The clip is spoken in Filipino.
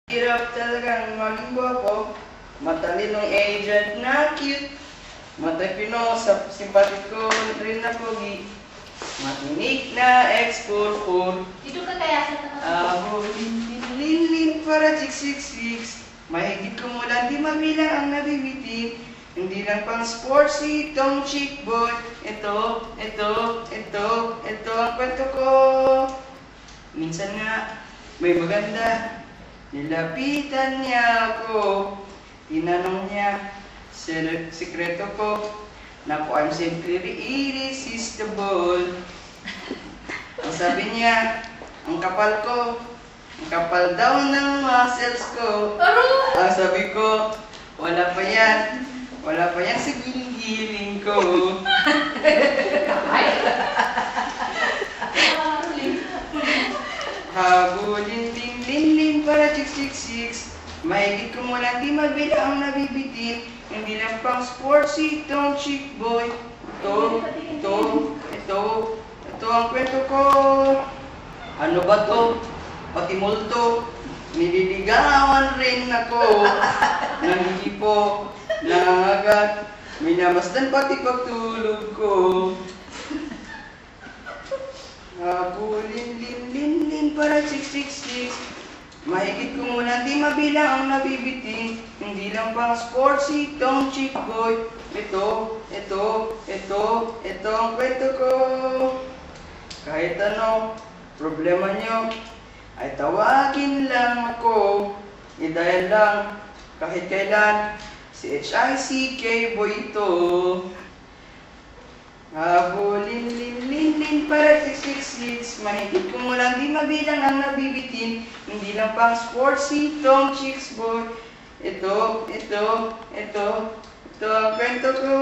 Hirap talagang maging gwapo, matalinong agent na cute, matapino sa simpatiko rin na pogi, matinik na ex-purpur, Dito ka kaya sa tapat. ako lin para chik-chik-chicks, mahigit kumulan di mabilang ang nabibitin, hindi lang pang sportsy itong chick boy, ito ang kwento ko. Minsan nga, may maganda, nilapitan niya ako, tinanong niya, sikreto ko, naku, I'm simply irresistible. Ang sabi niya, ang kapal daw ng muscles ko. Ang sabi ko, wala pa yan sa giling ko. Habulin lin para chik-chik-chicks, mahigit ko mula di mabilang ang nabibitin, hindi lang pang sportsy itong chick boy. Ito ang kwento ko. Ano ba to? Pati multo, nililigawan rin ako, nangihipo, nangangagat, minamasdan pati pagtulog ko. Habulin lin para chik-chik-chicks, mahigit ko muna di mabilang ang nabibitin, hindi lang pang sportsy itong chick boy. Ito ang kwento ko. Kahit ano, problema nyo, ay tawagin lang ako. I-dial lang, kahit kailan, si HICK boy ito. Habulin lin para chik-chik-chicks, mahigit ko mula di mabilang ang nabibitin, hindi lang pang sportsy itong chicks boy. Ito ang kwento ko.